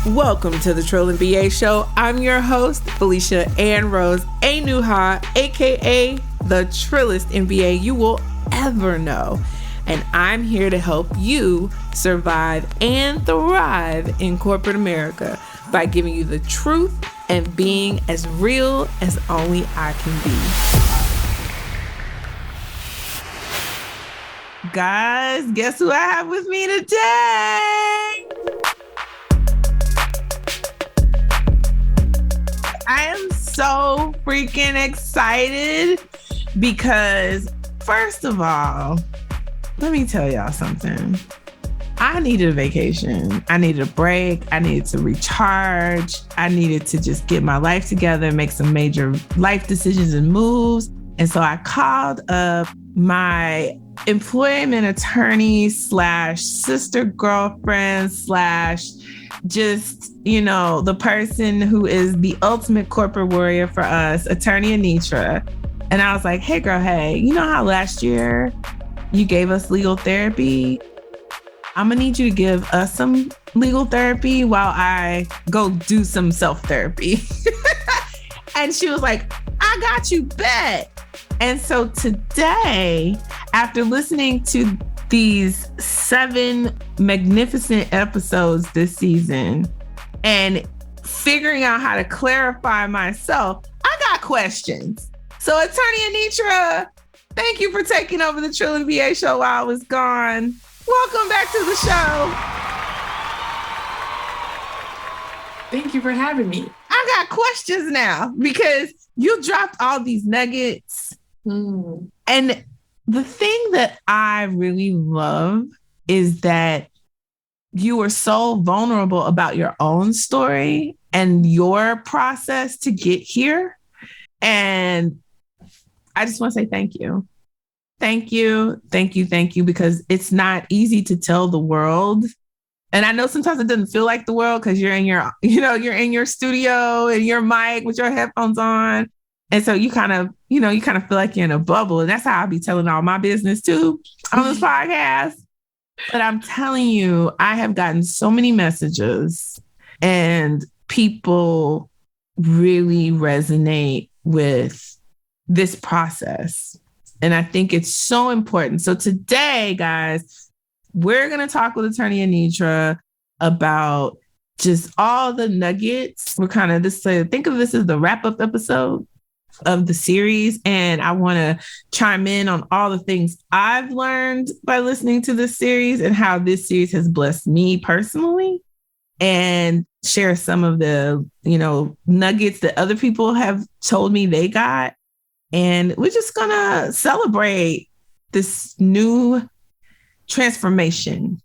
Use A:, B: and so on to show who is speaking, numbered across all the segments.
A: Welcome to the Trill and BA Show. I'm your host, Felicia Ann Rose Anuha, aka the Trillest MBA you will ever know. And I'm here to help you survive and thrive in corporate America by giving you the truth and being as real as only I can be. Guys, guess who I have with me today? I am so freaking excited because, first of all, let me tell y'all something. I needed a vacation. I needed a break. I needed to recharge. I needed to just get my life together, make some major life decisions and moves. And so I called up my employment attorney / sister girlfriend / just, the person who is the ultimate corporate warrior for us, Attorney Anitra. And I was like, hey girl, hey, you know how last year you gave us legal therapy? I'm gonna need you to give us some legal therapy while I go do some self-therapy. And she was like, I got you, bet. And so today, after listening to these 7 magnificent episodes this season and figuring out how to clarify myself, I got questions. So Attorney Anitra, thank you for taking over the Trill and BA Show while I was gone. Welcome back to the show.
B: Thank you for having me.
A: I got questions now because you dropped all these nuggets. And the thing that I really love is that you were so vulnerable about your own story and your process to get here. And I just want to say thank you. Thank you. Thank you. Thank you. Because it's not easy to tell the world. And I know sometimes it doesn't feel like the world because you're in your, you're in your studio and your mic with your headphones on. And so you kind of feel like you're in a bubble. And that's how I'll be telling all my business too on this podcast. But I'm telling you, I have gotten so many messages and people really resonate with this process. And I think it's so important. So today, guys, we're going to talk with Attorney Anitra about just all the nuggets. We're kind of think of this as the wrap-up episode of the series. And I want to chime in on all the things I've learned by listening to this series and how this series has blessed me personally, and share some of the, nuggets that other people have told me they got. And we're just going to celebrate this new transformation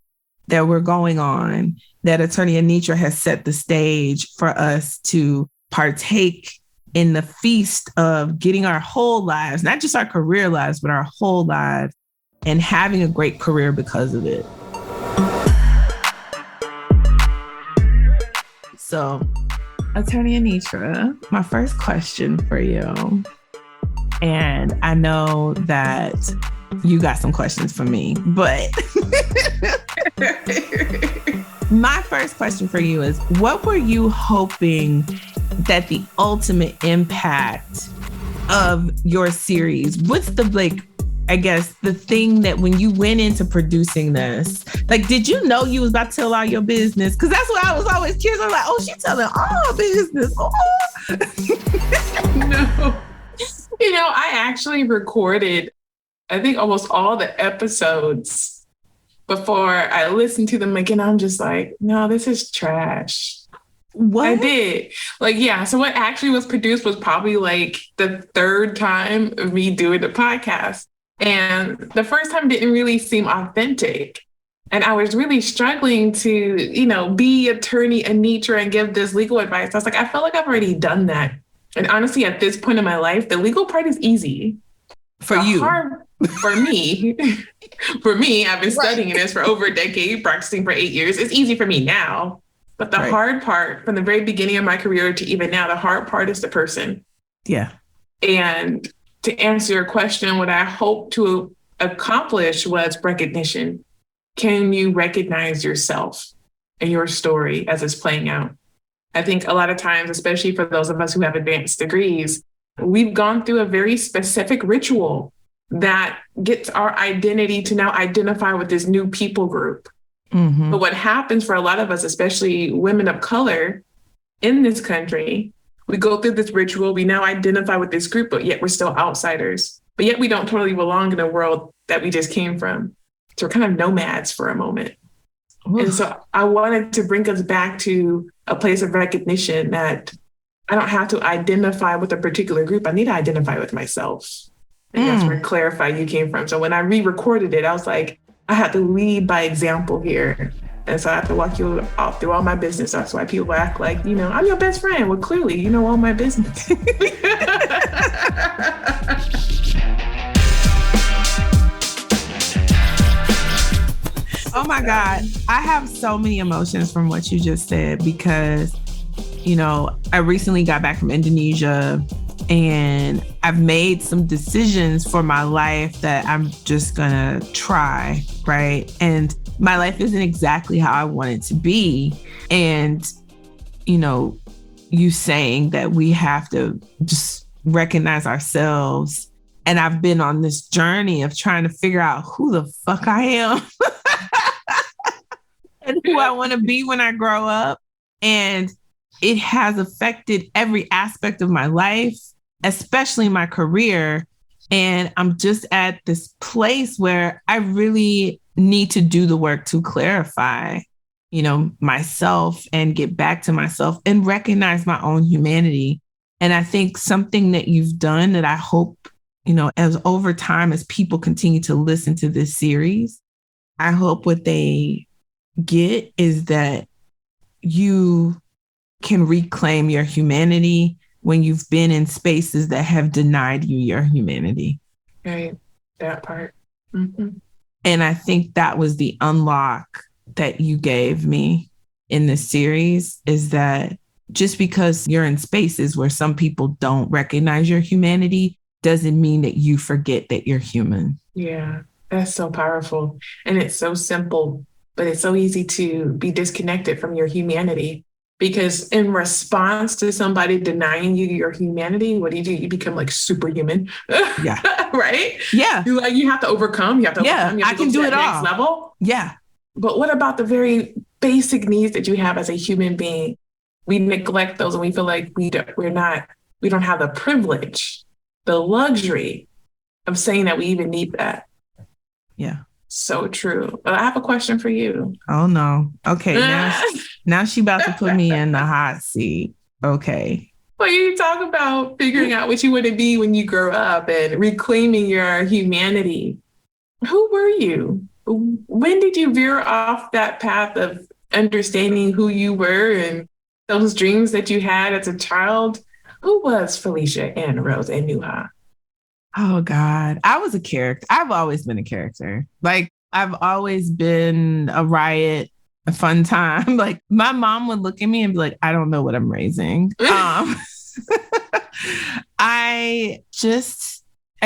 A: that we're going on, that Attorney Anitra has set the stage for us to partake in the feast of getting our whole lives, not just our career lives, but our whole lives, and having a great career because of it. So, Attorney Anitra, my first question for you, and I know that you got some questions for me, but my first question for you is, what were you hoping that the ultimate impact of your series? What's the, the thing that when you went into producing this, did you know you was about to tell all your business? Because that's what I was always curious. I was like, oh, she's telling all business. Oh.
B: No. I actually recorded, I think, almost all the episodes before I listened to them again. I'm just like, no, this is trash.
A: What?
B: I did. So what actually was produced was probably the 3rd time of me doing the podcast. And the first time didn't really seem authentic. And I was really struggling to, be Attorney Anitra and give this legal advice. I was like, I felt like I've already done that. And honestly, at this point in my life, the legal part is easy.
A: For you.
B: For me. For me, I've been studying this for over a decade, practicing for 8 years. It's easy for me now. But the hard part, from the very beginning of my career to even now, the hard part is the person.
A: Yeah.
B: And to answer your question, what I hope to accomplish was recognition. Can you recognize yourself? and your story as it's playing out. I think a lot of times, especially for those of us who have advanced degrees, we've gone through a very specific ritual that gets our identity to now identify with this new people group. Mm-hmm. But what happens for a lot of us, especially women of color in this country, we go through this ritual, we now identify with this group, but yet we're still outsiders. But yet we don't totally belong in the world that we just came from. So we're kind of nomads for a moment. Oof. And so I wanted to bring us back to a place of recognition that I don't have to identify with a particular group. I need to identify with myself. And that's where Clarify You came from. So when I re-recorded it, I was like, I had to lead by example here. And so I have to walk you all through all my business. That's why people act like, you know, I'm your best friend. Well, clearly, you know all my business.
A: Oh my God. I have so many emotions from what you just said because, you know, I recently got back from Indonesia and I've made some decisions for my life that I'm just gonna try, right? And my life isn't exactly how I want it to be. And, you know, you saying that we have to just recognize ourselves. And I've been on this journey of trying to figure out who the fuck I am and who I want to be when I grow up. And it has affected every aspect of my life, especially my career. And I'm just at this place where I really need to do the work to clarify, you know, myself and get back to myself and recognize my own humanity. And I think something that you've done that I hope, you know, as over time, as people continue to listen to this series, I hope what they get is that you can reclaim your humanity when you've been in spaces that have denied you your humanity.
B: Right. That part. Mm-hmm.
A: And I think that was the unlock that you gave me in this series, is that just because you're in spaces where some people don't recognize your humanity doesn't mean that you forget that you're human.
B: Yeah, that's so powerful. And it's so simple, but it's so easy to be disconnected from your humanity. Because in response to somebody denying you your humanity, what do? You become like superhuman.
A: Yeah.
B: Right?
A: Yeah.
B: You have to overcome. You have to overcome. You have
A: I can do it all.
B: Next level.
A: Yeah.
B: But what about the very basic needs that you have as a human being? We neglect those and we feel like we don't have the privilege, the luxury of saying that we even need that.
A: Yeah.
B: So true. I have a question for you.
A: Oh, no. Okay. Now she about to put me in the hot seat. Okay.
B: Well, you talk about figuring out what you want to be when you grow up and reclaiming your humanity. Who were you? When did you veer off that path of understanding who you were and those dreams that you had as a child? Who was Felicia Ann Rose Enuha?
A: Oh, God. I was a character. I've always been a character. Like, I've always been a riot, a fun time. Like, my mom would look at me and be like, I don't know what I'm raising. I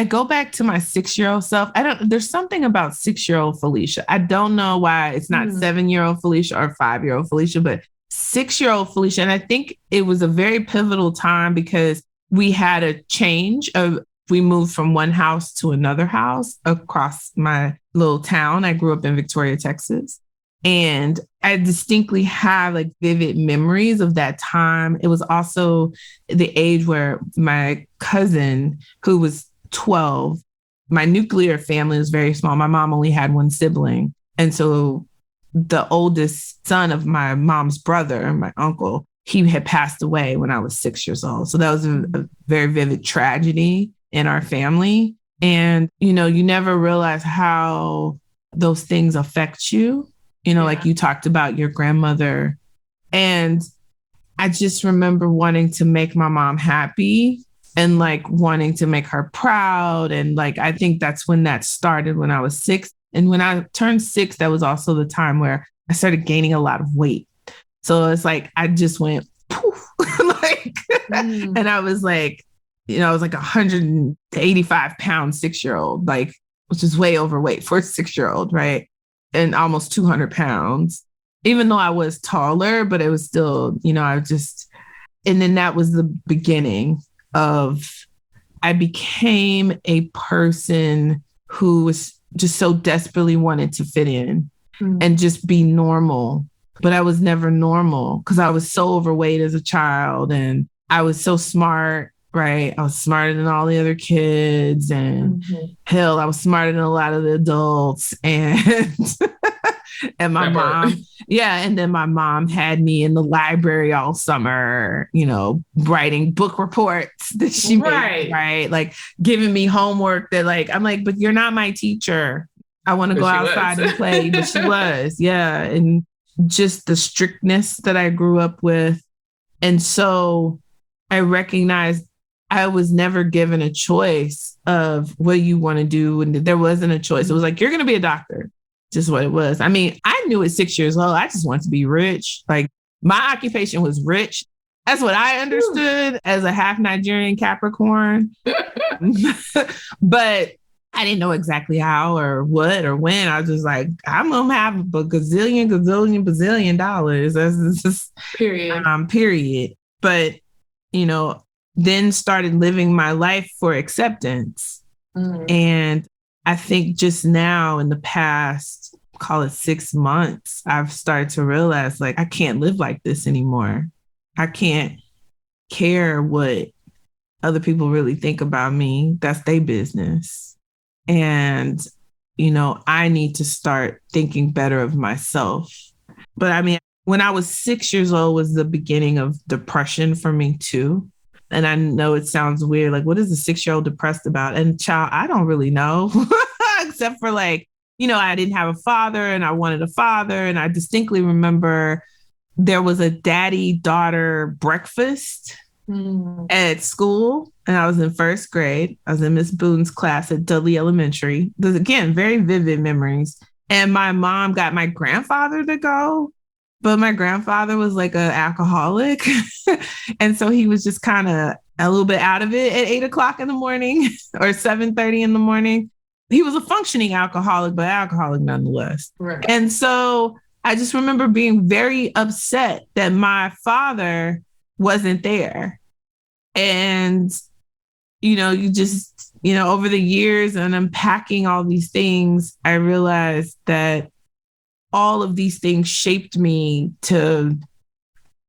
A: go back to my 6-year-old self. There's something about 6-year-old Felicia. I don't know why it's not 7-year-old Felicia or 5-year-old Felicia, but 6-year-old Felicia. And I think it was a very pivotal time because we had a change of, we moved from one house to another house across my little town. I grew up in Victoria, Texas. And I distinctly have like vivid memories of that time. It was also the age where my cousin, who was 12, my nuclear family was very small. My mom only had one sibling. And so the oldest son of my mom's brother, my uncle, he had passed away when I was 6 years old. So that was a very vivid tragedy in our family. And, you know, you never realize how those things affect you. You know, like you talked about your grandmother. And I just remember wanting to make my mom happy and like wanting to make her proud. And like, I think that's when that started, when I was 6. And when I turned 6, that was also the time where I started gaining a lot of weight. So it's like, I just went poof, and I was like, you know, I was like 185 pound 6-year-old, like, which is way overweight for a 6-year-old, right? And almost 200 pounds. even though I was taller, but it was still, and then that was the beginning of, I became a person who was just so desperately wanted to fit in and just be normal. But I was never normal because I was so overweight as a child and I was so smart, right? I was smarter than all the other kids and hell, I was smarter than a lot of the adults. And and my mom, and then my mom had me in the library all summer, writing book reports that she made, right? Like giving me homework that I'm like, but you're not my teacher. I want to go outside and play, but she was, and just the strictness that I grew up with. And so I recognized I was never given a choice of what you want to do. And there wasn't a choice. It was like, you're going to be a doctor. Just what it was. I mean, I knew at 6 years old, I just wanted to be rich. Like my occupation was rich. That's what I understood as a half Nigerian Capricorn. But I didn't know exactly how or what or when. I was just like, I'm going to have a bazillion dollars. That's just period. But, then started living my life for acceptance. And I think just now in the past, call it 6 months, I've started to realize I can't live like this anymore. I can't care what other people really think about me. That's their business. And, I need to start thinking better of myself. But I mean, when I was 6 years old was the beginning of depression for me too. And I know it sounds weird. Like, what is a 6-year-old depressed about? And child, I don't really know, except for I didn't have a father and I wanted a father. And I distinctly remember there was a daddy-daughter breakfast at school. And I was in first grade. I was in Miss Boone's class at Dudley Elementary. There's, again, very vivid memories. And my mom got my grandfather to go. But my grandfather was an alcoholic. And so he was just kind of a little bit out of it at 8 o'clock in the morning or 7:30 in the morning. He was a functioning alcoholic, but alcoholic nonetheless. Right. And so I just remember being very upset that my father wasn't there. And, you just, over the years and unpacking all these things, I realized that all of these things shaped me to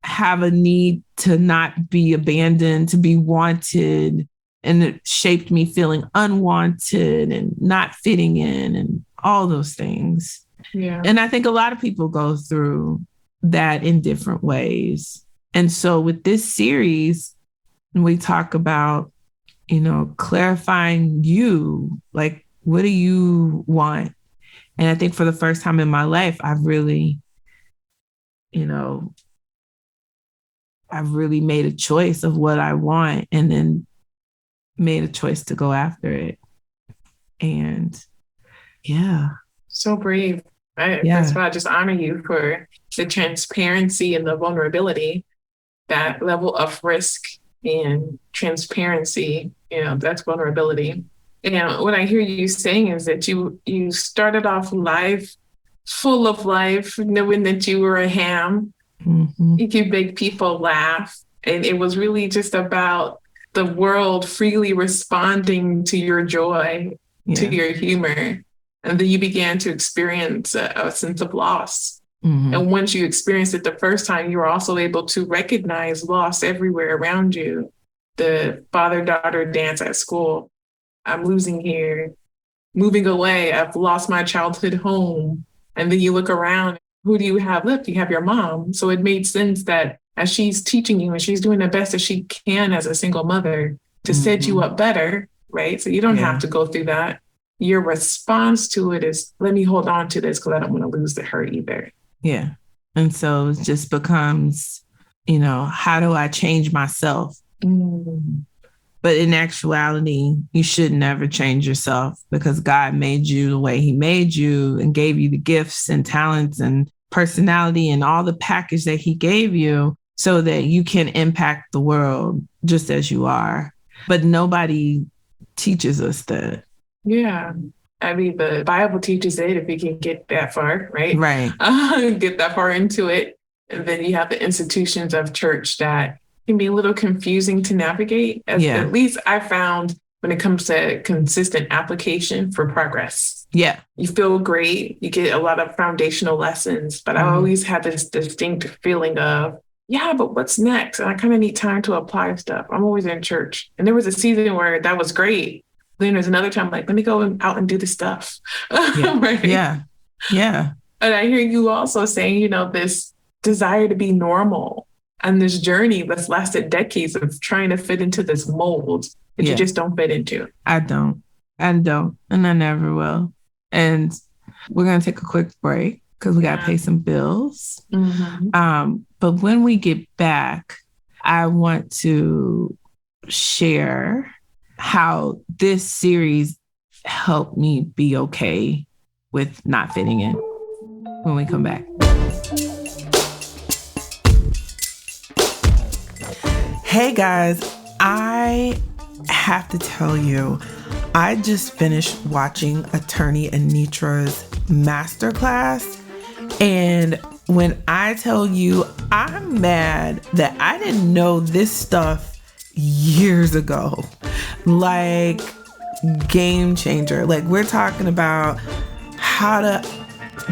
A: have a need to not be abandoned, to be wanted. And it shaped me feeling unwanted and not fitting in and all those things. Yeah. And I think a lot of people go through that in different ways. And so with this series, we talk about, clarifying you, what do you want? And I think for the first time in my life, I've really made a choice of what I want and then made a choice to go after it. And yeah.
B: So brave. That's why I just honor you for the transparency and the vulnerability, that level of risk and transparency, that's vulnerability. And what I hear you saying is that you started off life full of life, knowing that you were a ham. You could make people laugh. And it was really just about the world freely responding to your joy, to your humor. And then you began to experience a sense of loss. And once you experienced it the first time, you were also able to recognize loss everywhere around you. The father-daughter dance at school. I'm losing here, moving away. I've lost my childhood home. And then you look around, who do you have left? You have your mom. So it made sense that as she's teaching you and she's doing the best that she can as a single mother to set you up better, right? So you don't have to go through that. Your response to it is, let me hold on to this because I don't want to lose her either.
A: Yeah. And so it just becomes, how do I change myself? But in actuality, you should never change yourself because God made you the way he made you and gave you the gifts and talents and personality and all the package that he gave you so that you can impact the world just as you are. But nobody teaches us that.
B: Yeah. I mean, the Bible teaches it if you can get that far, right?
A: Right.
B: Get that far into it. And then you have the institutions of church that can be a little confusing to navigate. At least I found when it comes to consistent application for progress.
A: Yeah.
B: You feel great. You get a lot of foundational lessons, but I always had this distinct feeling of, yeah, but what's next? And I kind of need time to apply stuff. I'm always in church. And there was a season where that was great. Then there's another time like, let me go out and do the stuff.
A: Yeah.
B: Right?
A: Yeah. Yeah.
B: And I hear you also saying, you know, this desire to be normal and this journey that's lasted decades of trying to fit into this mold that you just don't fit into.
A: I don't. And I never will. And we're going to take a quick break because we got to pay some bills.
B: Mm-hmm.
A: But when we get back, I want to share how this series helped me be okay with not fitting in when we come back. Hey guys, I have to tell you, I just finished watching Attorney Anitra's masterclass. And when I tell you, I'm mad that I didn't know this stuff years ago. Like, game changer. Like, we're talking about how to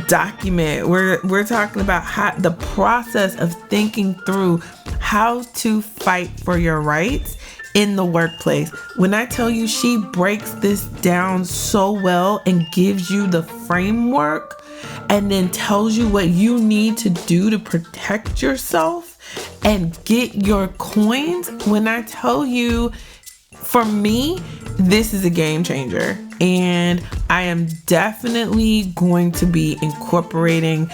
A: document. We're talking about how the process of thinking through how to fight for your rights in the workplace. When I tell you, she breaks this down so well and gives you the framework and then tells you what you need to do to protect yourself and get your coins. When I tell you, for me, this is a game changer. And I am definitely going to be incorporating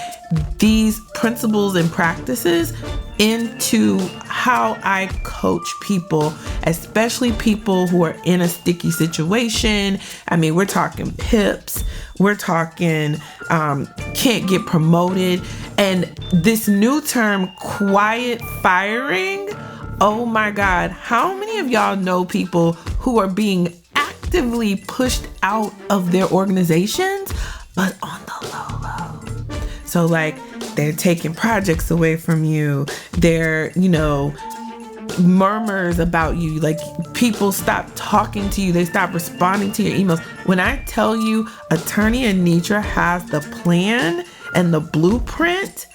A: these principles and practices into how I coach people, especially people who are in a sticky situation. I mean, we're talking pips, we're talking can't get promoted, and this new term, quiet firing. Oh my God, how many of y'all know people who are being actively pushed out of their organizations, but on the low? So like, they're taking projects away from you. They're, murmurs about you. Like, people stop talking to you. They stop responding to your emails. When I tell you Attorney Anitra has the plan and the blueprint,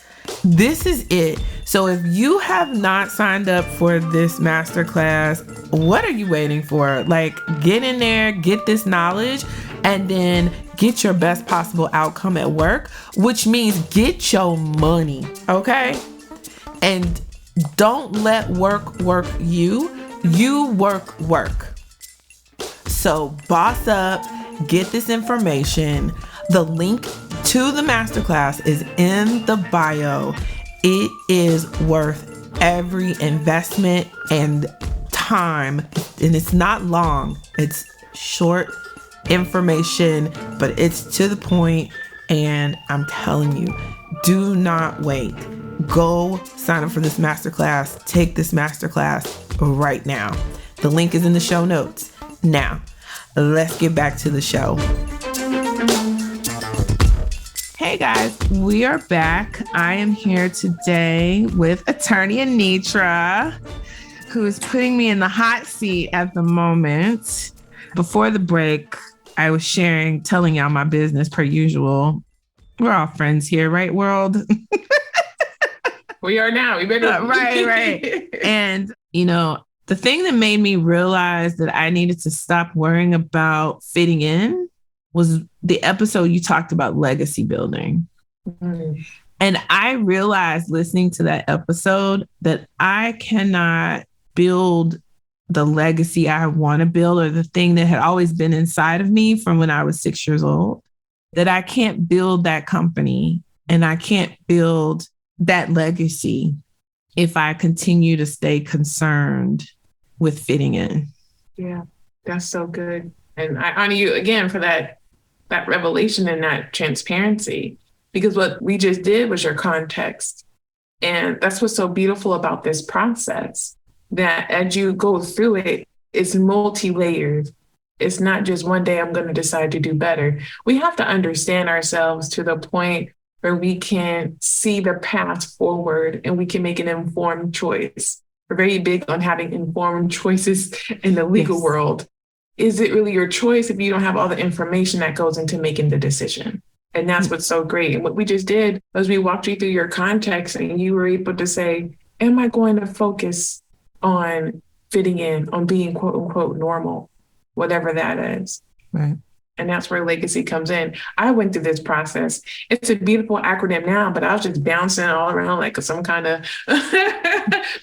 A: this is it. So if you have not signed up for this masterclass, what are you waiting for? Like, get in there, get this knowledge, and then get your best possible outcome at work, which means get your money, okay? And don't let work you. You work. So boss up, get this information. The link to the masterclass is in the bio. It is worth every investment and time. And it's not long. It's short information, but it's to the point. And I'm telling you, do not wait. Go sign up for this masterclass. Take this masterclass right now. The link is in the show notes. Now, let's get back to the show. Hey guys, we are back. I am here today with Attorney Anitra, who is putting me in the hot seat at the moment. Before the break, I was telling y'all my business per usual. We're all friends here, right, world?
B: We are now. We better.
A: Right. And, the thing that made me realize that I needed to stop worrying about fitting in was the episode you talked about legacy building. Mm-hmm. And I realized listening to that episode that I cannot build the legacy I want to build, or the thing that had always been inside of me from when I was 6 years old, that I can't build that company and I can't build that legacy if I continue to stay concerned with fitting in.
B: Yeah, that's so good. And I honor you again for that revelation and that transparency, because what we just did was your context. And that's what's so beautiful about this process, that as you go through it, it's multi-layered. It's not just one day I'm going to decide to do better. We have to understand ourselves to the point where we can see the path forward and we can make an informed choice. We're very big on having informed choices in the legal world. Is it really your choice if you don't have all the information that goes into making the decision? And that's what's so great. And what we just did was we walked you through your context and you were able to say, am I going to focus on fitting in, on being quote unquote normal, whatever that is.
A: Right.
B: And that's where legacy comes in. I went through this process. It's a beautiful acronym now, but I was just bouncing all around like some kind of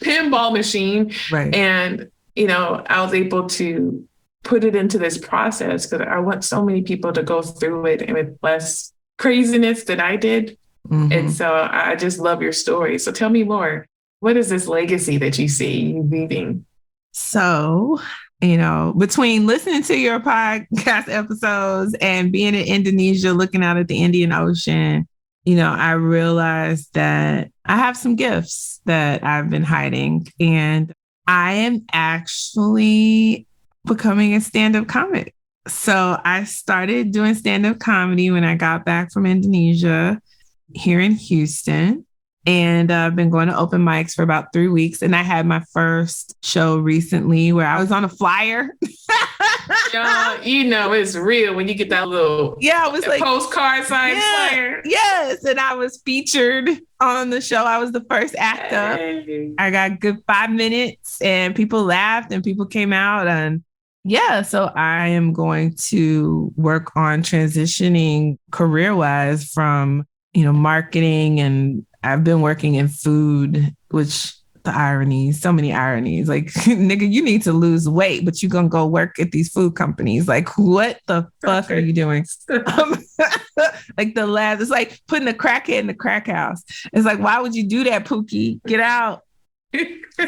B: pinball machine.
A: Right.
B: And, I was able to put it into this process because I want so many people to go through it and with less craziness that I did. Mm-hmm. And so I just love your story. So tell me more. What is this legacy that you see you leaving?
A: So, between listening to your podcast episodes and being in Indonesia, looking out at the Indian Ocean, I realized that I have some gifts that I've been hiding. And I am actually becoming a stand-up comic. So I started doing stand-up comedy when I got back from Indonesia here in Houston. And I've been going to open mics for about 3 weeks. And I had my first show recently where I was on a flyer.
B: It's real when you get that little
A: it was like
B: postcard size flyer.
A: Yes. And I was featured on the show. I was the first act up. I got a good 5 minutes and people laughed and people came out. And so I am going to work on transitioning career-wise from, marketing, and I've been working in food, which the ironies, so many ironies. Like, nigga, you need to lose weight, but you're going to go work at these food companies. Like, what the fuck are you doing? Like it's like putting a crackhead in the crack house. It's like, why would you do that, Pookie? Get out.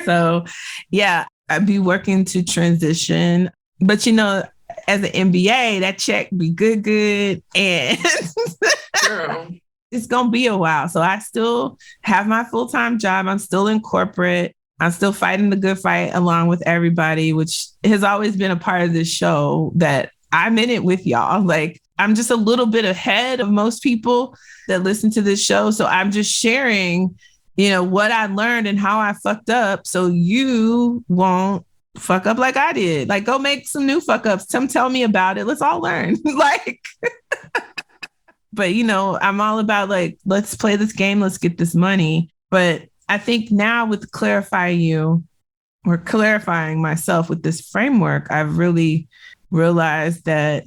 A: So, I'd be working to transition. But, as an MBA, that check be good. And
B: girl.
A: It's going to be a while. So I still have my full-time job. I'm still in corporate. I'm still fighting the good fight along with everybody, which has always been a part of this show that I'm in it with y'all. Like, I'm just a little bit ahead of most people that listen to this show. So I'm just sharing, what I learned and how I fucked up so you won't fuck up like I did. Like, go make some new fuck ups. Tell me about it. Let's all learn. But, I'm all about like, let's play this game. Let's get this money. But I think now with clarifying myself with this framework, I've really realized that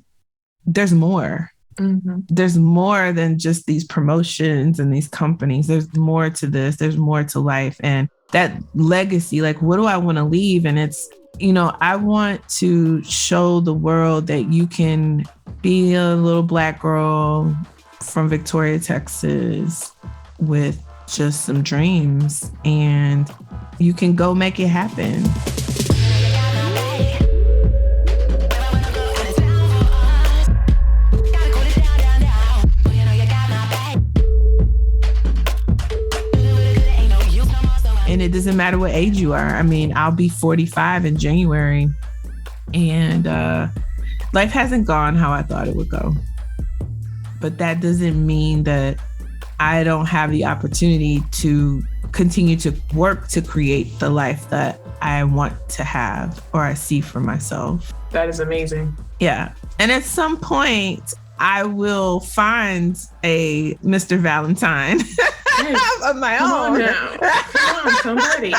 A: there's more. Mm-hmm. There's more than just these promotions and these companies. There's more to this. There's more to life. And that legacy, like, what do I want to leave? And it's, I want to show the world that you can be a little Black girl from Victoria, Texas, with just some dreams, and you can go make it happen. And it doesn't matter what age you are. I mean, I'll be 45 in January, and life hasn't gone how I thought it would go. But that doesn't mean that I don't have the opportunity to continue to work to create the life that I want to have or I see for myself.
B: That is amazing.
A: Yeah. And at some point, I will find a Mr. Valentine of my own.
B: Come on, somebody.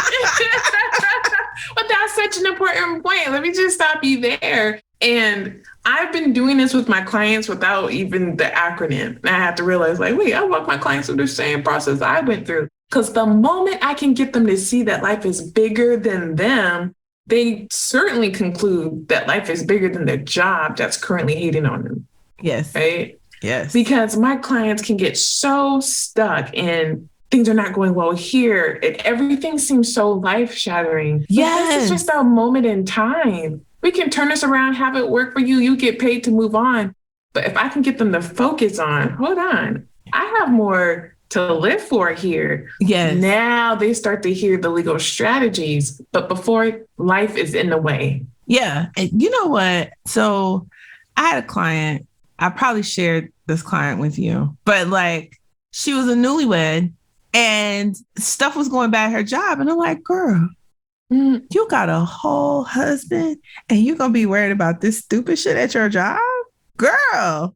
B: But that's such an important point. Let me just stop you there. And I've been doing this with my clients without even the acronym. And I had to realize, like, wait, I walk my clients through the same process I went through. Because the moment I can get them to see that life is bigger than them, they certainly conclude that life is bigger than their job that's currently hating on them.
A: Yes.
B: Right?
A: Yes.
B: Because my clients can get so stuck in things are not going well here. And everything seems so life-shattering.
A: Yes.
B: This is just a moment in time. We can turn this around, have it work for you. You get paid to move on. But if I can get them to focus on, hold on, I have more to live for here.
A: Yes.
B: Now they start to hear the legal strategies. But before, life is in the way.
A: Yeah. And you know what? So I had a client, I probably shared this client with you, but like she was a newlywed and stuff was going bad at her job. And I'm like, girl, you got a whole husband and you're going to be worried about this stupid shit at your job? Girl,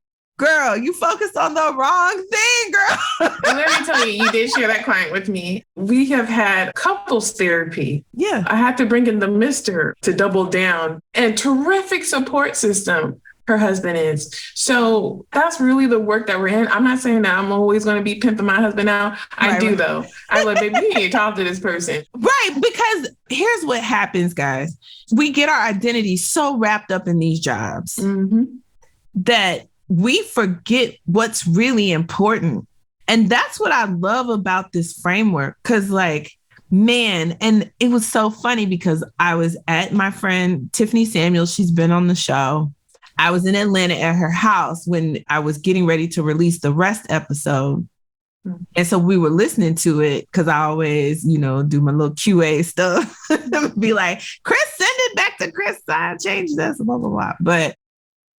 A: you focused on the wrong thing, girl.
B: And let me tell you, you did share that client with me. We have had couples therapy.
A: Yeah.
B: I had to bring in the mister to double down, and terrific support system her husband is. So that's really the work that we're in. I'm not saying that I'm always going to be pimping my husband out. I do though. I like, baby, you need to talk to this person.
A: Right. Because here's what happens, guys. We get our identity so wrapped up in these jobs that we forget what's really important. And that's what I love about this framework. Cause like, man, and it was so funny because I was at my friend Tiffany Samuels. She's been on the show. I was in Atlanta at her house when I was getting ready to release the rest episode. And so we were listening to it because I always, you know, do my little QA stuff. Be like, Chris, send it back to Chris. I changed this, blah, blah, blah. But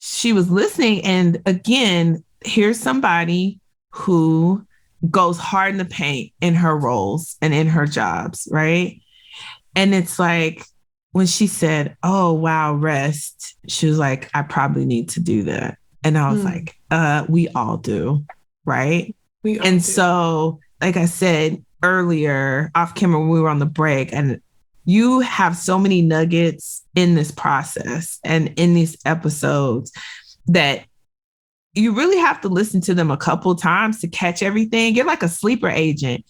A: she was listening. And again, here's somebody who goes hard in the paint in her roles and in her jobs, right? And it's like, when she said, oh, wow, rest, she was like, I probably need to do that. And I was like, we all do, right? So, like I said earlier, off camera, when we were on the break, and you have so many nuggets in this process and in these episodes that you really have to listen to them a couple of times to catch everything. You're like a sleeper agent.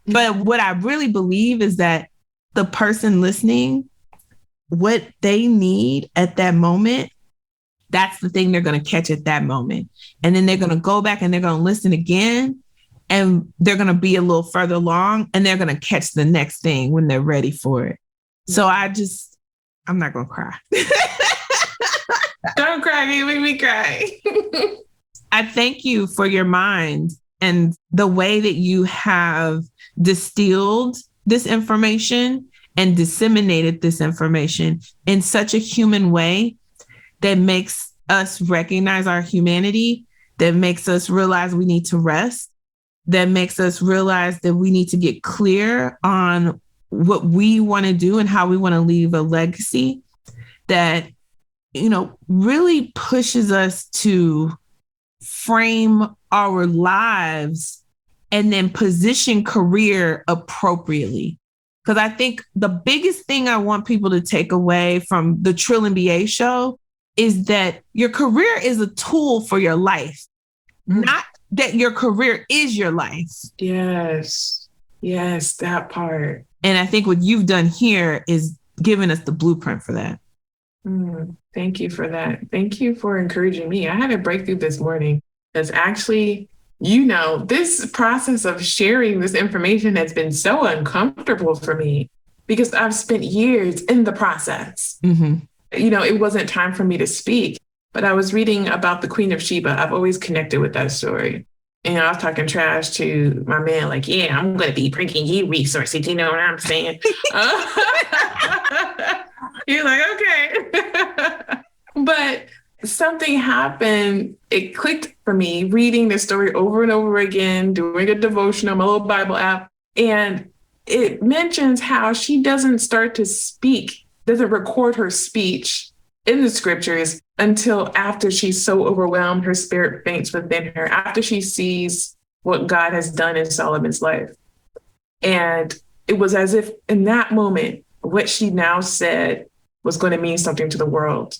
A: But what I really believe is that the person listening, what they need at that moment, that's the thing they're going to catch at that moment. And then they're going to go back and they're going to listen again, and they're going to be a little further along, and they're going to catch the next thing when they're ready for it. So I'm not going to cry.
B: Don't cry. You make me cry.
A: I thank you for your mind and the way that you have distilled this information and disseminated this information in such a human way that makes us recognize our humanity, that makes us realize we need to rest, that makes us realize that we need to get clear on what we want to do and how we want to leave a legacy, that, you know, really pushes us to frame our lives and then position career appropriately. Because I think the biggest thing I want people to take away from the Trill and BA show is that your career is a tool for your life, not that your career is your life.
B: Yes, that part.
A: And I think what you've done here is giving us the blueprint for that.
B: Thank you for that. Thank you for encouraging me. I had a breakthrough this morning. It's actually, you know, this process of sharing this information has been so uncomfortable for me because I've spent years in the process. You know, it wasn't time for me to speak, but I was reading about the Queen of Sheba. I've always connected with that story. And I was talking trash to my man, like, yeah, I'm going to be bringing you resources. You know what I'm saying? You're like, okay. But something happened. It clicked for me reading this story over and over again, doing a devotional, my little Bible app. And it mentions how she doesn't start to speak, doesn't record her speech in the scriptures until after she's so overwhelmed, her spirit faints within her, after she sees what God has done in Solomon's life. And it was as if in that moment, what she now said was going to mean something to the world.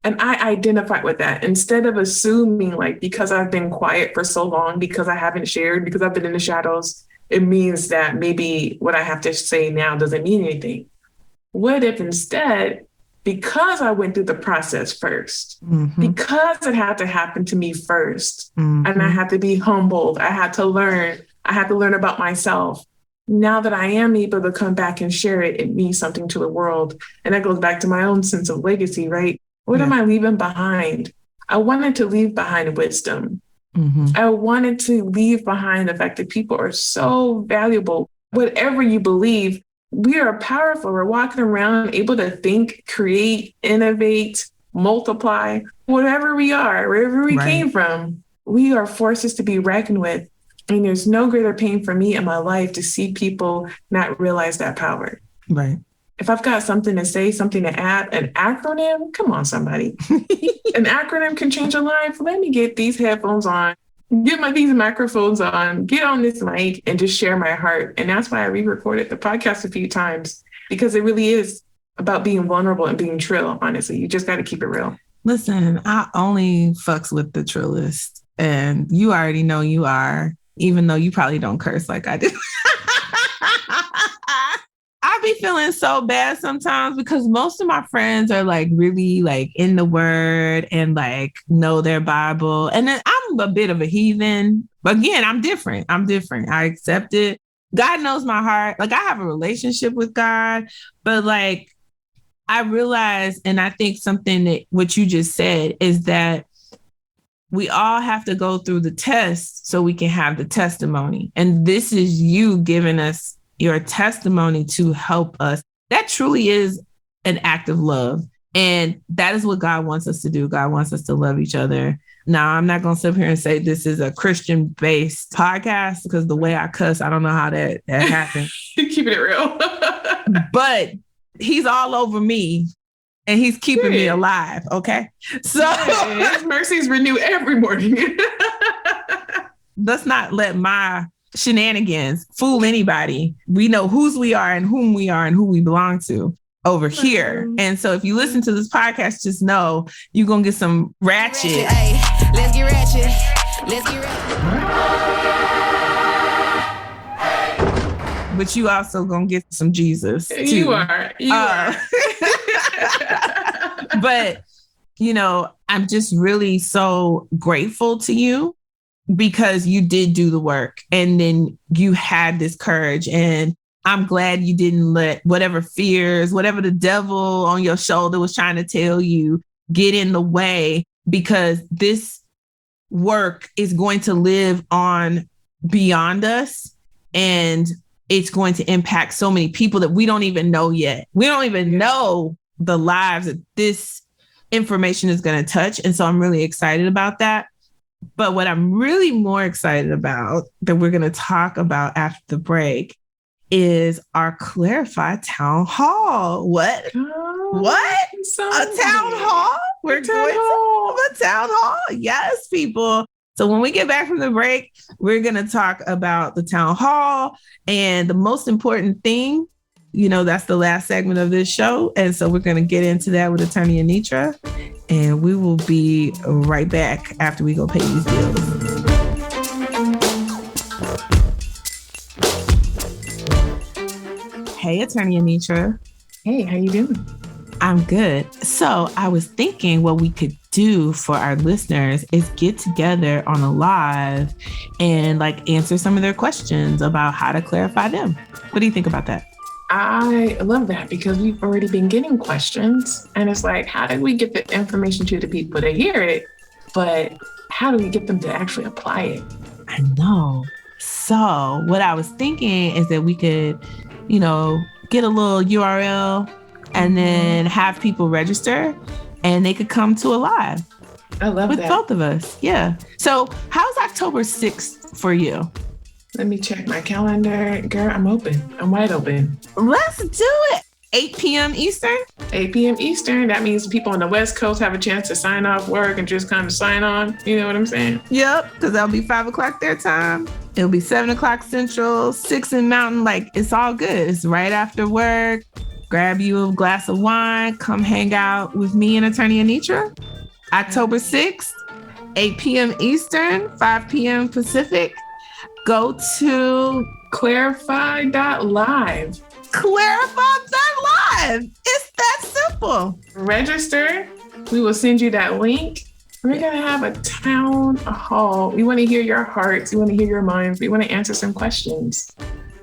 B: And I identified with that instead of assuming like, because I've been quiet for so long, because I haven't shared, because I've been in the shadows, it means that maybe what I have to say now doesn't mean anything. What if instead, because I went through the process first, because it had to happen to me first, and I had to be humbled, I had to learn about myself. Now that I am able to come back and share it, it means something to the world. And that goes back to my own sense of legacy, right? What am I leaving behind? I wanted to leave behind wisdom. I wanted to leave behind the fact that people are so valuable. Whatever you believe, we are powerful. We're walking around able to think, create, innovate, multiply, whatever we are, wherever we came from. We are forces to be reckoned with. And there's no greater pain for me in my life to see people not realize that power.
A: Right.
B: If I've got something to say, something to add, an acronym, come on, somebody. An acronym can change a life. Let me get these headphones on, get these microphones on, get on this mic and just share my heart. And that's why I re-recorded the podcast a few times, because it really is about being vulnerable and being trill, honestly. You just got to keep it real.
A: Listen, I only fucks with the trillist, and you already know you are, even though you probably don't curse like I do. I be feeling so bad sometimes because most of my friends are like really like in the word and like know their Bible. And then I'm a bit of a heathen. But again, I'm different. I accept it. God knows my heart. Like I have a relationship with God, but like I realize, and I think something that what you just said is that we all have to go through the test so we can have the testimony. And this is you giving us your testimony to help us. That truly is an act of love. And that is what God wants us to do. God wants us to love each other. Now, I'm not going to sit here and say this is a Christian-based podcast because the way I cuss, I don't know how that happened.
B: Keeping it real.
A: But he's all over me. And he's keeping me alive. Okay. So
B: his mercies renew every morning.
A: Let's not let my shenanigans fool anybody. We know whose we are and whom we are and who we belong to over here. And so if you listen to this podcast, just know you're going to get some ratchet.
C: Hey, let's get ratchet. Let's get ratchet.
A: But you also going to get some Jesus too.
B: You are.
A: But, you know, I'm just really so grateful to you because you did do the work and then you had this courage. And I'm glad you didn't let whatever fears, whatever the devil on your shoulder was trying to tell you get in the way, because this work is going to live on beyond us. And it's going to impact so many people that we don't even know yet. We don't even know the lives that this information is going to touch. And so I'm really excited about that. But what I'm really more excited about that we're going to talk about after the break is our Clarify Town Hall. What? What? A town hall? We're going to a town hall. Yes, people. So when we get back from the break, we're going to talk about the town hall and the most important thing. You know, that's the last segment of this show. And so we're going to get into that with Attorney Anitra. And we will be right back after we go pay these bills. Hey, Attorney Anitra.
B: Hey, how you doing?
A: I'm good. So I was thinking what we could do for our listeners is get together on a live and like answer some of their questions about how to clarify them. What do you think about that?
B: I love that because we've already been getting questions and it's like, how do we get the information to the people to hear it? But how do we get them to actually apply it?
A: I know. So what I was thinking is that we could, you know, get a little URL and then have people register and they could come to a live.
B: I love
A: with
B: that.
A: Both of us. Yeah. So how's October 6th for you?
B: Let me check my calendar. Girl, I'm open. I'm wide open.
A: Let's do it. 8 p.m. Eastern?
B: 8 p.m. Eastern. That means people on the West Coast have a chance to sign off work and just kind of sign on. You know what I'm saying?
A: Yep, because that'll be 5 o'clock their time. It'll be 7 o'clock Central, 6 in Mountain. Like, it's all good. It's right after work. Grab you a glass of wine. Come hang out with me and Attorney Anitra. October 6th, 8 p.m. Eastern, 5 p.m. Pacific. Go to
B: clarify.live.
A: Clarify.live. It's that simple.
B: Register. We will send you that link. We're going to have a town hall. We want to hear your hearts. We want to hear your minds. We want to answer some questions.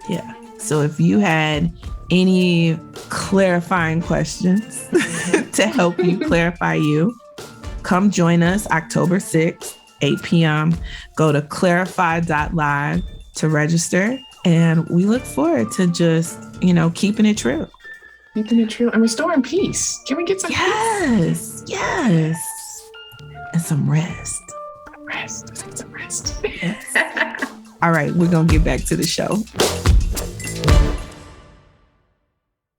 A: Yeah. So if you had any clarifying questions to help you clarify you, come join us October 6th, 8 p.m. Go to clarify.live to register And we look forward to just, keeping it true.
B: Keeping it true and restoring peace. Can we get some
A: peace? Yes. And some rest.
B: Let's get some rest.
A: Yes. All right, we're going to get back to the show.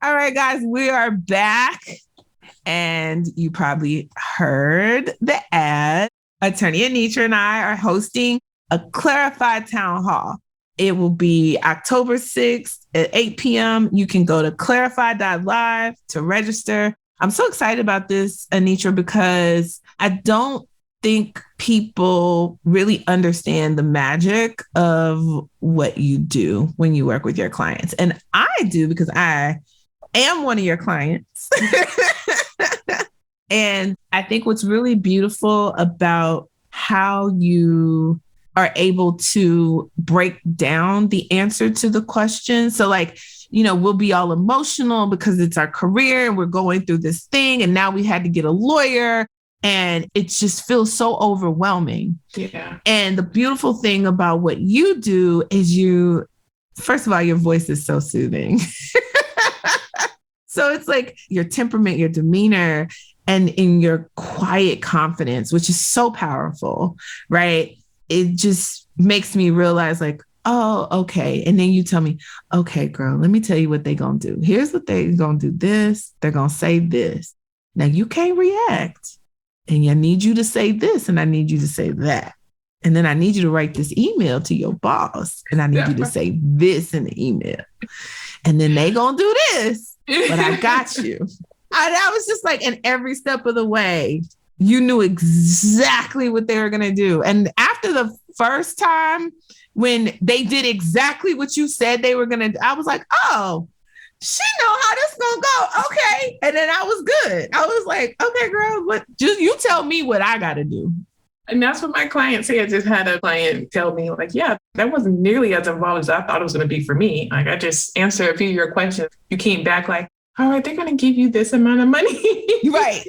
A: All right, guys, we are back. And you probably heard the ad. Attorney Anitra and I are hosting a Clarified Town Hall. It will be October 6th at 8 p.m. You can go to clarify.live to register. I'm so excited about this, Anitra, because I don't think people really understand the magic of what you do when you work with your clients. And I do, because I am one of your clients. And I think what's really beautiful about how you are able to break down the answer to the question. So we'll be all emotional because it's our career and we're going through this thing. And now we had to get a lawyer and it just feels so overwhelming.
B: Yeah.
A: And the beautiful thing about what you do is first of all, your voice is so soothing. So it's like your temperament, your demeanor, and in your quiet confidence, which is so powerful, right? It just makes me realize oh, okay. And then you tell me, okay, girl, let me tell you what they're going to do. Here's what they're going to do this. They're going to say this. Now you can't react. And I need you to say this. And I need you to say that. And then I need you to write this email to your boss. And I need you to say this in the email. And then they going to do this. But I got you. I was just in every step of the way, you knew exactly what they were going to do. And after the first time when they did exactly what you said they were going to do, I was like, oh, she know how this going to go. Okay. And then I was good. I was like, okay, girl, you tell me what I got to do.
B: And that's what my client said. I just had a client tell me yeah, that wasn't nearly as involved as I thought it was going to be for me. I just answered a few of your questions. You came back all right, they're going to give you this amount of money.
A: Right.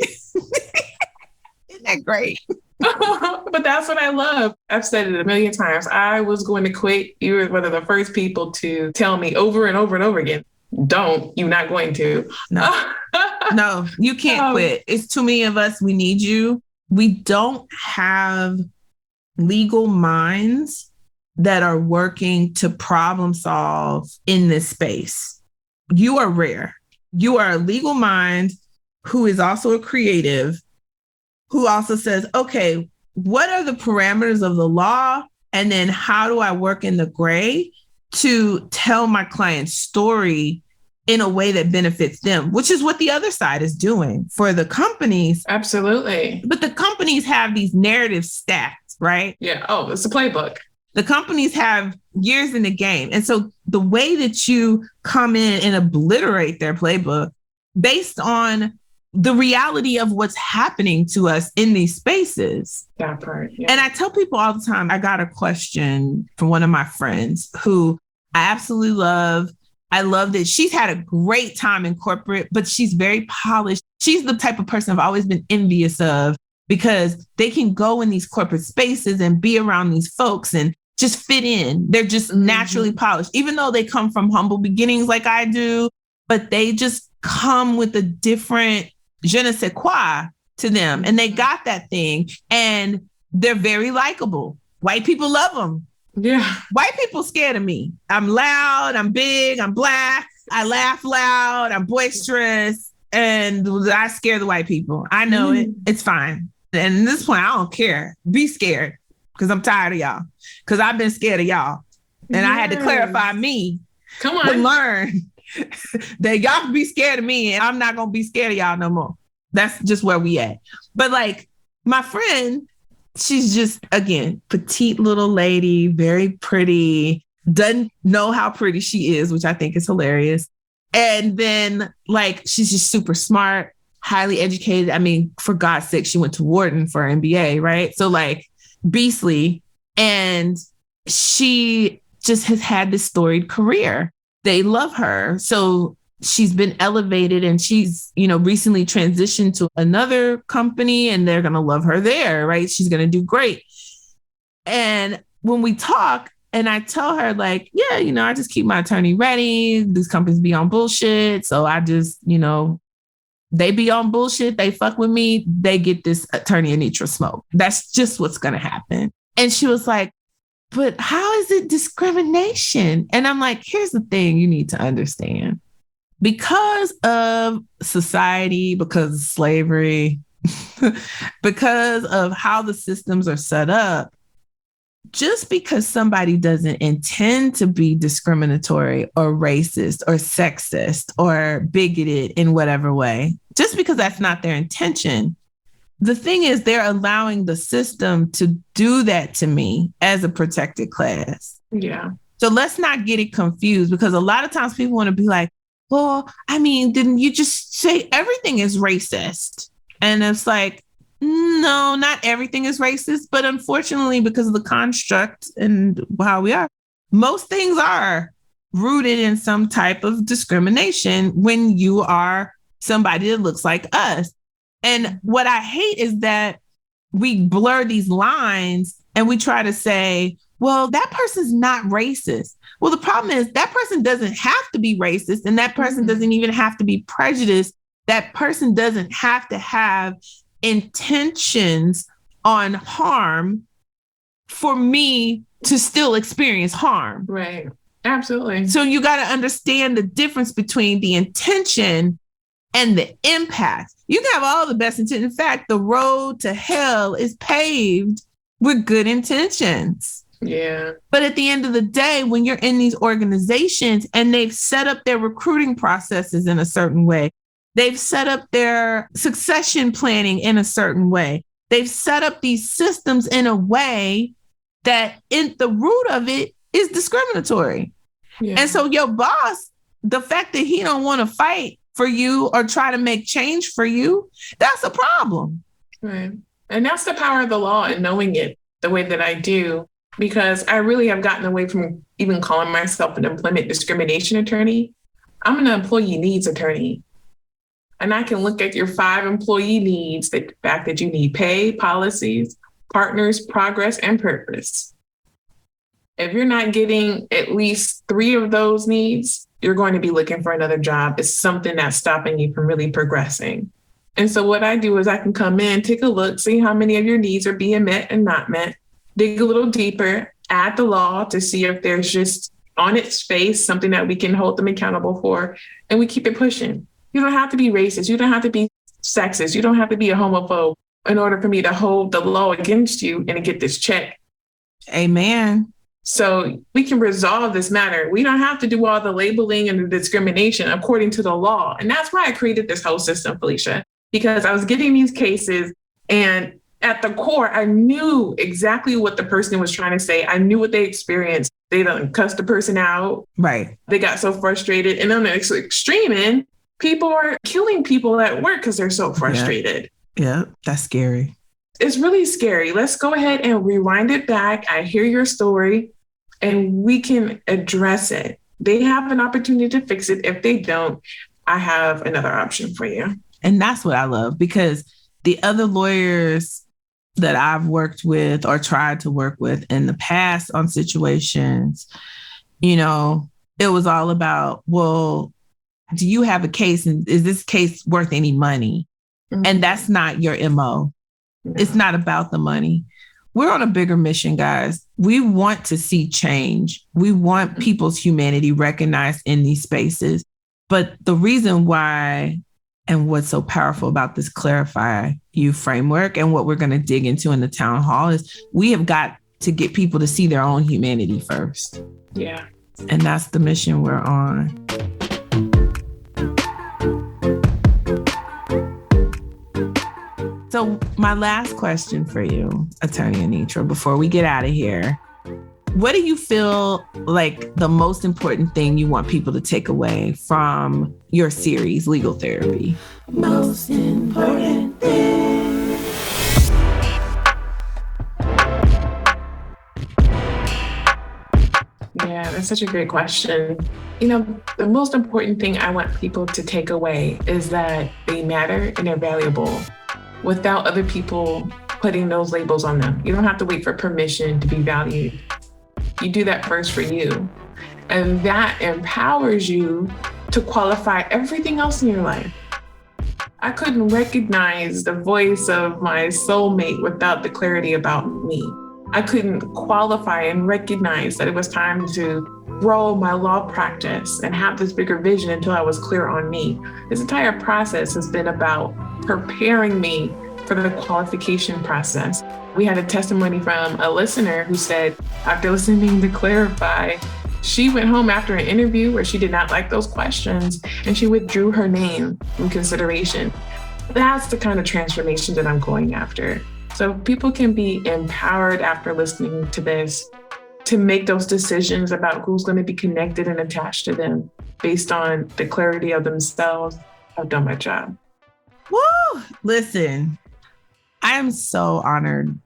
A: Isn't that great?
B: But that's what I love. I've said it a million times. I was going to quit. You were one of the first people to tell me over and over and over again, you're not going to.
A: No, you can't quit. It's too many of us. We need you. We don't have legal minds that are working to problem solve in this space. You are rare. You are a legal mind who is also a creative, who also says, okay, what are the parameters of the law? And then how do I work in the gray to tell my client's story in a way that benefits them, which is what the other side is doing for the companies.
B: Absolutely.
A: But the companies have these narratives stacked, right?
B: Yeah. Oh, it's a playbook.
A: The companies have years in the game. And so the way that you come in and obliterate their playbook based on the reality of what's happening to us in these spaces.
B: That part. Yeah.
A: And I tell people all the time, I got a question from one of my friends who I absolutely love. I love that she's had a great time in corporate, but she's very polished. She's the type of person I've always been envious of because they can go in these corporate spaces and be around these folks and just fit in. They're just naturally polished, even though they come from humble beginnings like I do, but they just come with a different je ne sais quoi to them. And they got that thing and they're very likable. White people love them.
B: Yeah.
A: White people scared of me. I'm loud, I'm big, I'm black, I laugh loud, I'm boisterous, and I scare the white people. I know it. It's fine. And at this point, I don't care. Be scared because I'm tired of y'all. Because I've been scared of y'all. And I had to clarify me.
B: Come on.
A: And learn that y'all can be scared of me and I'm not going to be scared of y'all no more. That's just where we at. But like my friend, she's just, again, petite little lady, very pretty, doesn't know how pretty she is, which I think is hilarious. And then like, she's just super smart, highly educated. I mean, for God's sake, she went to Wharton for her MBA, right? So like beastly. And she just has had this storied career. They love her. So she's been elevated and she's, recently transitioned to another company and they're going to love her there, right? She's going to do great. And when we talk And I tell her like, yeah, I just keep my attorney ready. These companies be on bullshit. So I just, they be on bullshit. They fuck with me. They get this Attorney Anitra smoke. That's just what's going to happen. And she was like, but how is it discrimination? And I'm like, here's the thing you need to understand. Because of society, because of slavery, because of how the systems are set up, just because somebody doesn't intend to be discriminatory or racist or sexist or bigoted in whatever way, just because that's not their intention, the thing is they're allowing the system to do that to me as a protected class.
B: Yeah.
A: So let's not get it confused, because a lot of times people want to be like, well, I mean, didn't you just say everything is racist? And it's like, no, not everything is racist. But unfortunately, because of the construct and how we are, most things are rooted in some type of discrimination when you are somebody that looks like us. And what I hate is that we blur these lines and we try to say, well, that person's not racist. Well, the problem is that person doesn't have to be racist, and that person doesn't even have to be prejudiced. That person doesn't have to have intentions on harm for me to still experience harm.
B: Right. Absolutely.
A: So you got to understand the difference between the intention and the impact. You can have all the best intent. In fact, the road to hell is paved with good intentions.
B: Yeah.
A: But at the end of the day, when you're in these organizations and they've set up their recruiting processes in a certain way, they've set up their succession planning in a certain way, they've set up these systems in a way that in the root of it is discriminatory. Yeah. And so your boss, the fact that he don't want to fight for you or try to make change for you, that's a problem.
B: Right. And that's the power of the law and knowing it the way that I do, because I really have gotten away from even calling myself an employment discrimination attorney. I'm an employee needs attorney. And I can look at your 5 employee needs, the fact that you need pay, policies, partners, progress, and purpose. If you're not getting at least 3 of those needs, you're going to be looking for another job. It's something that's stopping you from really progressing. And so what I do is I can come in, take a look, see how many of your needs are being met and not met, dig a little deeper, add the law to see if there's just on its face something that we can hold them accountable for, and we keep it pushing. You don't have to be racist. You don't have to be sexist. You don't have to be a homophobe in order for me to hold the law against you and get this check.
A: Amen.
B: So we can resolve this matter. We don't have to do all the labeling and the discrimination according to the law. And that's why I created this whole system, Felicia, because I was getting these cases and at the core, I knew exactly what the person was trying to say. I knew what they experienced. They done cussed the person out.
A: Right.
B: They got so frustrated. And on the extreme end, people are killing people at work because they're so frustrated.
A: Yeah, that's scary.
B: It's really scary. Let's go ahead and rewind it back. I hear your story and we can address it. They have an opportunity to fix it. If they don't, I have another option for you.
A: And that's what I love, because the other lawyers that I've worked with or tried to work with in the past on situations, it was all about, well, do you have a case and is this case worth any money? Mm-hmm. And that's not your MO. No. It's not about the money. We're on a bigger mission, guys. We want to see change. We want people's humanity recognized in these spaces. But the reason why and what's so powerful about this Clarify You framework and what we're going to dig into in the town hall is we have got to get people to see their own humanity first.
B: Yeah.
A: And that's the mission we're on. So my last question for you, Attorney Anitra, before we get out of here, what do you feel like the most important thing you want people to take away from your series, Legal Therapy?
C: Most important thing.
B: Yeah, that's such a great question. The most important thing I want people to take away is that they matter and they're valuable without other people putting those labels on them. You don't have to wait for permission to be valued. you do that first for you. And that empowers you to qualify everything else in your life. I couldn't recognize the voice of my soulmate without the clarity about me. I couldn't qualify and recognize that it was time to grow my law practice and have this bigger vision until I was clear on me. This entire process has been about preparing me for the qualification process. We had a testimony from a listener who said, after listening to Clarify, she went home after an interview where she did not like those questions and she withdrew her name from consideration. That's the kind of transformation that I'm going after. So people can be empowered after listening to this to make those decisions about who's going to be connected and attached to them based on the clarity of themselves. I've done my job.
A: Woo! Listen, I am so honored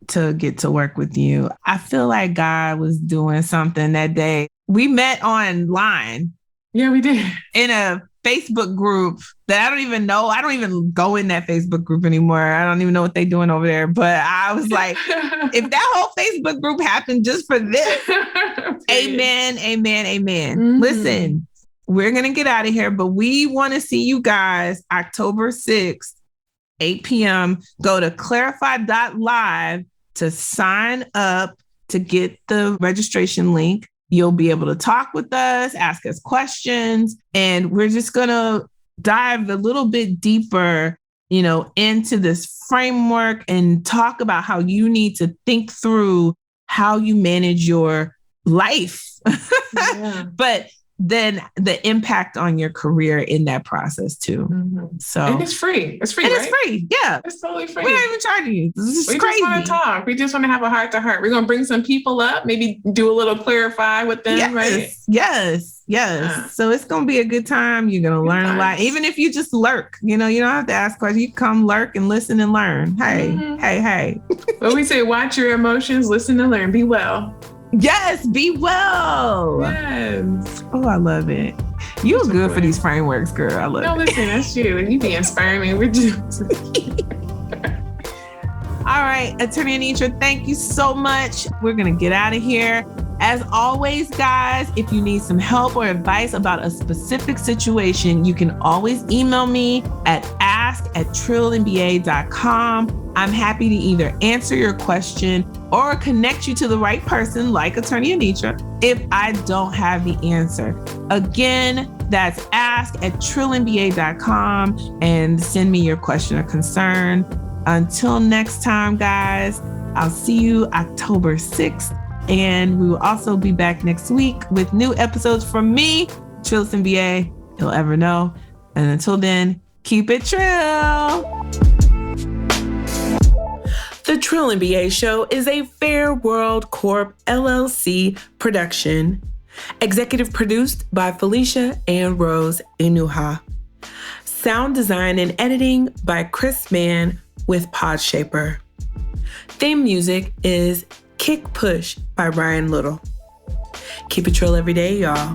A: to get to work with you. I feel like God was doing something that day. We met online.
B: Yeah, we did.
A: In a Facebook group that I don't even know. I don't even go in that Facebook group anymore. I don't even know what they're doing over there. But I was like, if that whole Facebook group happened just for this, amen, amen, amen. Mm-hmm. Listen, we're going to get out of here, but we want to see you guys October 6th, 8 p.m. Go to clarify.live to sign up to get the registration link. You'll be able to talk with us, ask us questions, and we're just going to dive a little bit deeper, into this framework and talk about how you need to think through how you manage your life. Yeah. But then the impact on your career in that process too. Mm-hmm. So,
B: and it's free. It's free,
A: and
B: right?
A: It's free. Yeah.
B: It's totally free.
A: We're not even charging you. This is crazy.
B: Just want to talk. We just want to have a heart to heart. We're going to bring some people up, maybe do a little clarify with them, right?
A: Yes. Yeah. So it's going to be a good time. You're going to learn a lot. Even if you just lurk, you don't have to ask questions. You come lurk and listen and learn. Hey, hey.
B: But we say, watch your emotions, listen and learn, be well.
A: Yes, be well.
B: Yes.
A: Oh, I love it. You're good for these frameworks, girl. I love it.
B: No, listen, that's you. You be inspiring me. We're just...
A: All right, Attorney Anitra, thank you so much. We're going to get out of here. As always, guys, if you need some help or advice about a specific situation, you can always email me at ask@trillinba.com. I'm happy to either answer your question or connect you to the right person like Attorney Anitra if I don't have the answer. Again, that's ask@trillinba.com and send me your question or concern. Until next time, guys, I'll see you October 6th. And we will also be back next week with new episodes from me, Trillis MBA, you'll ever know. And until then, keep it trill. The Trill MBA Show is a Fair World Corp LLC production. Executive produced by Felicia and Rose Inuha. Sound design and editing by Chris Mann with Podshaper. Theme music is Kick Push by Ryan Little. Keep it trill every day, y'all.